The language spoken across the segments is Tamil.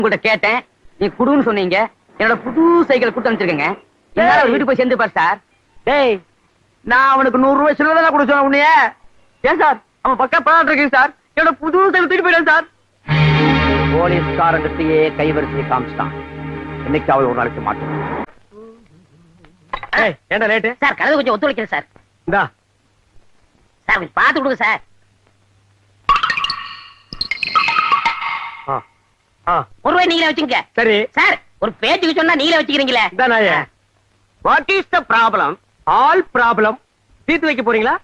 உங்கள்ட்ட கேட்டேன், நீ குடுன்னு சொன்னீங்க. என்னோட புது சைக்கிள் கொடுத்து அனுப்பிச்சிருக்கேங்க. எல்லாரும் வீட்டுக்கு போய் சேர்ந்துப்பார் சார். டேய், நான் அவனுக்கு 100 ரூபாய் சில்லறை கூட சொன்ன உன்னைய. ஏன் சார், அவன் பக்கம் பாட்டு இருக்கீங்க சார். என்னோட புது சைக்கிள் தூக்கி போயிட்டான் சார். போலீஸ்காரங்கத்தையே கைவரிசை காமிச்சிட்டான். இன்னைக்கு அவள் ஒரு நாளைக்கு மாட்டோம். ஏன்டா லேட்டு சார்? கலந்து கொஞ்சம் ஒத்துழைக்கிறேன் சார். இந்தா சார், கொஞ்சம் பார்த்து கொடுங்க சார். ஒரு ரூபாய் நீங்களே வச்சுங்க. சரி சார், ஒரு பேச்சுக்கு சொன்னா நீங்களே வச்சுக்கிறீங்களே. What is the problem? All problem தீர்த்து வைக்க போறீங்களா?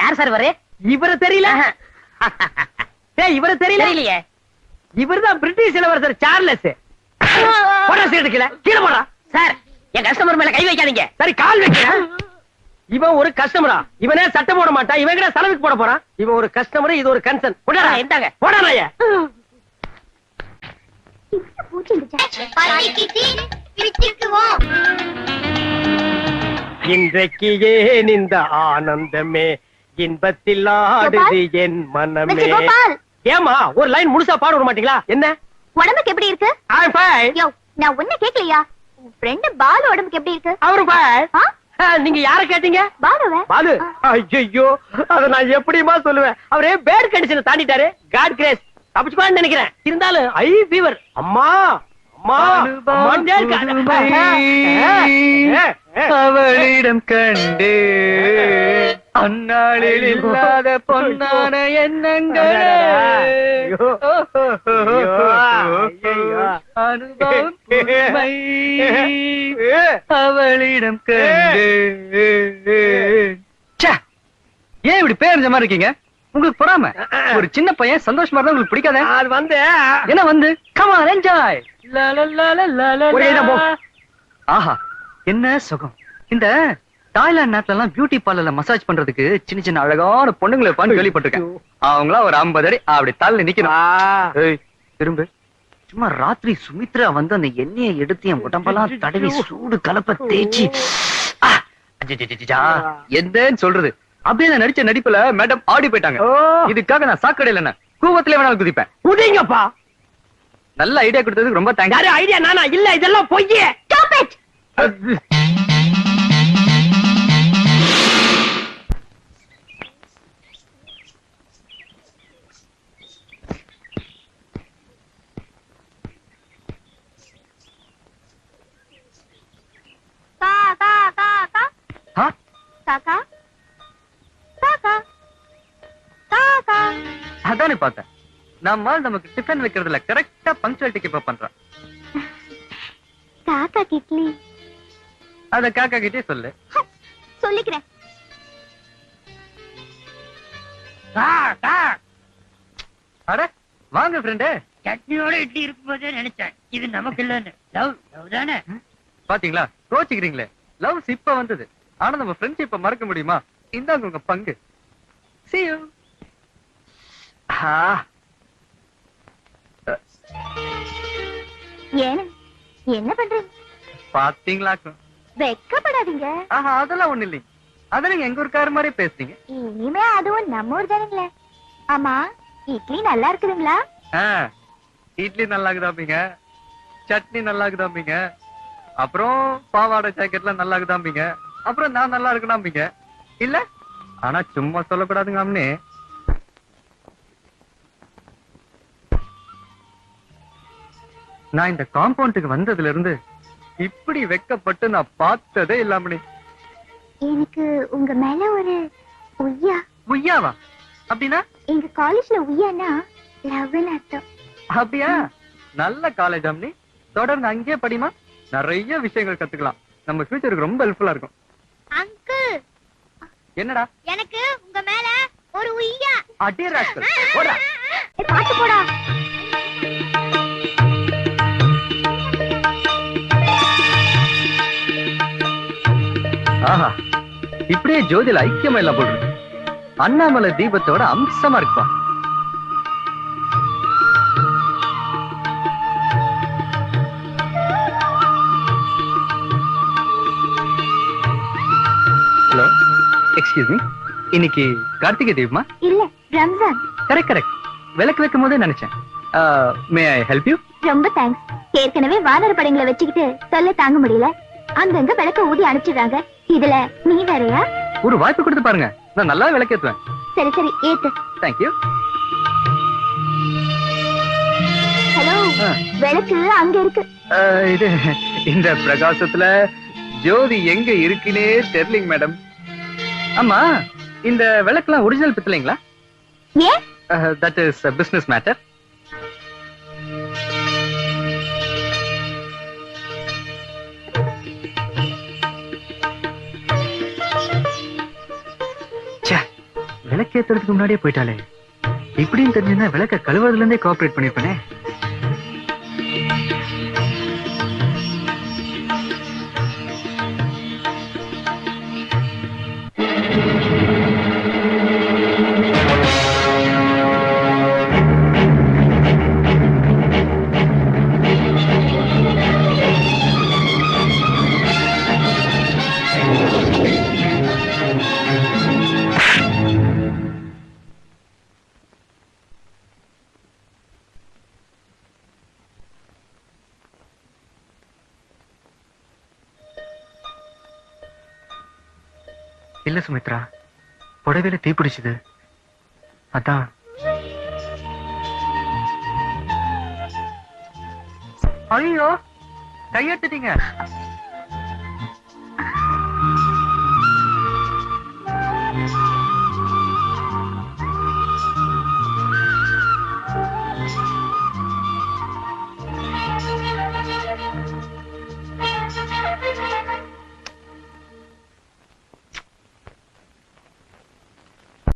யார் சார் இவரு? இவரை தெரியல? இவரை தெரியலையே. இவர்தான் பிரிட்டிஷ் இளவரசர் சார்லஸ். கீழே போடுறா சார். என் கஸ்டமர் மேல கை வைக்காதீங்க. சரி, கால் வைக்கிறேன். இவன் ஒரு கஸ்டமரா? இவனே சட்டை போட மாட்டான். இவன் கூட செலவுக்கு போட போறான். இவன் ஒரு கஸ்டமர், இது ஒரு கன்சர்ன். போடா, இந்தாங்க. போடாயா? இன்றைக்கு ஏன் இந்த ஆனந்தமே, இன்பத்தில் ஆடுது என் மனமே. ஏமா ஒரு லைன் முழுசா பாட விட மாட்டீங்களா? என்ன உடம்புக்கு எப்படி இருக்கு? நான் ஒண்ணு கேக்கலையா? ஃப்ரெண்ட் பாலு உடம்புக்கு எப்படி இருக்கு? அவரு நீங்க யார கேட்டீங்க? பாலு. ஐயோ, அத நான் எப்படிமா சொல்லுவேன்? அவரே பேட் கண்டிஷனை தாண்டிட்டாரு. காட் கிரேஸ் தப்பிச்சுப்பான்னு நினைக்கிறேன். இருந்தாலும் ஐ ஃபீவர். அம்மா அவளிடம் கண்டு அந்நாளில் இல்லாத பொன்னான எண்ணங்கள் அனுபவம் அவளிடம் கண்டு. ஏன் இப்படி பேர் மாதிரி இருக்கீங்க? உங்களுக்கு பொறாம? ஒரு சின்ன பையன் சந்தோஷமா இருந்தா உங்களுக்கு பிடிக்காத? அது வந்து என்ன வந்து கம் ஆன் என்ஜாய். ஆஹா, என்ன சுகம். இந்த தாய்லாந்து நாட்டுல எல்லாம் பியூட்டி பார்லர்ல மசாஜ் பண்றதுக்கு சின்ன சின்ன அழகான பொண்ணுங்களை இருப்பான்னு கேள்விப்பட்டிருக்கேன். அவங்களா ஒரு 50 அடி அப்படி தள்ளி நிக்கணும். திரும்ப சும்மா ராத்திரி சுமித்ரா வந்து அந்த எண்ணெயை எடுத்து என் உடம்பெல்லாம் தடவி சூடு கலப்ப தேய்ச்சி எந்தன்னு சொல்றது. அப்படியே நடிச்ச நடிப்புல மேடம் ஆடி போயிட்டாங்க. இதுக்காக நான் சாக்கடையில என்ன கூவத்திலே வேணாலும் குதிப்பேன். உதீங்கப்பா. நல்ல ஐடியா கொடுத்ததுக்கு ரொம்ப தேங்க்ஸ். யாரு ஐடியா? நானா? இல்ல, இதெல்லாம் பொய்யே. Stop it. அதானே பார்த்தேன். நம்ம நமக்கு டிஃபன் வைக்கிறதுல கரெக்டா பங்க்சுவாலிட்டி கீப் அப் பண்றான். காக்கா கிட்லி. அத காக்கா கிட்டே சொல்லு. சொல்லிக்கிறேன். அட வாங்க ஃப்ரெண்டே. சட்னியோட இட்லி இருக்கும்போதே நினைச்சேன் இது நமக்கு இல்லன்னு. லவ் தானே. பாத்தீங்களா, கோச்சிக்கிறீங்களே. லவ் இப்ப வந்தது. ஆனா நம்ம ஃப்ரெண்ட்ஷிப்பை மறக்க முடியுமா? இந்தாங்க உங்க பங்கு. See you. என்ன பண்றீங்க? பாத்தீங்களா, வெக்கப்படாதீங்க. அதெல்லாம் ஒண்ணு இல்லைங்க. அதெல்லாம் எங்க ஊருக்கார மாதிரி பேசுறீங்க. இனிமே அதுவும் நம்ம ஊர் தானுங்களே. ஆமா, இட்லி நல்லா இருக்குதுங்களா? இட்லி நல்லா இருக்குதாம்பீங்க, சட்னி நல்லா இருக்குதாம்பீங்க, அப்புறம் பாவாடை ஜாக்கெட்லாம் நல்லா இருக்குதாம்பீங்க, அப்புறம் நான் நல்லா இருக்கணும்பீங்க. இல்ல ஆனா சும்மா சொல்லக்கூடாதுங்க அம்னே. நான் இந்த காம்பவுண்டுக்கு வந்ததுல இருந்து இப்படி வெக்கப்பட்டு நான் பார்த்ததே இல்லாம. எனக்கு உங்க மேல ஒரு உய்யா. உய்யாவா? அப்படின்னா? எங்க காலேஜ்ல உய்யானா லவ்னு அர்த்தம். அப்படியா? நல்ல காலேஜ் அம்னி. தொடர்ந்து அங்கேயே படிமா. நிறைய விஷயங்கள் கத்துக்கலாம். நம்ம ஃபியூச்சருக்கு ரொம்ப ஹெல்ப்ஃபுல்லா இருக்கும். அங்கிள். என்னடா? எனக்கு உங்க மேல ஒரு உய்யா. அடே ராஸ்கல், போடா. பாத்து போடா. ஆஹா, இப்படியே ஜோதியில ஐக்கியமா எல்லாம் போடுறது. அண்ணாமலை தீபத்தோட அம்சமா இருப்பா. Hello, excuse me. இன்னைக்கு கார்த்திகை தீபமா? இல்ல, ரம்ஜான். Correct correct. விளக்கு வைக்கும் போதே நினைச்சேன். மே ஐ ஹெல்ப் யூ? ரொம்ப தேங்க்ஸ். ஏற்கனவே வானர படங்களை வச்சுக்கிட்டு சொல்ல தாங்க முடியல. அங்கங்க விளக்க ஊதி அனுப்பிச்சிடுறாங்க. இதுல நீ வேறயா? ஒரு வாய்ப்பு கொடுத்து பாருங்க, நான் நல்லா விளக்கேத்துவேன். சரி சரி ஏத்து. Thank you. ஹலோ, விளக்கு அங்க இருக்கு. இது இந்த பிரகாசத்துல ஜோதி எங்க இருக்குன்னே தெரியலங்க மேடம். ஆமா, இந்த விளக்குலாம் ஒரிஜினல் பித்தளைங்களா? ஏன்? That is business matter. விளக்கேத்துறதுக்கு முன்னாடியே போயிட்டாலே. இப்படின்னு தெரிஞ்சிருந்தா விளக்க கழுவுறதுல இருந்தே கோஆபரேட் பண்ணிருப்பேனே. இல்ல சுமித்ரா, புடவையில தீ பிடிச்சது. அதான். ஐயோ, கையெடுத்துட்டீங்க.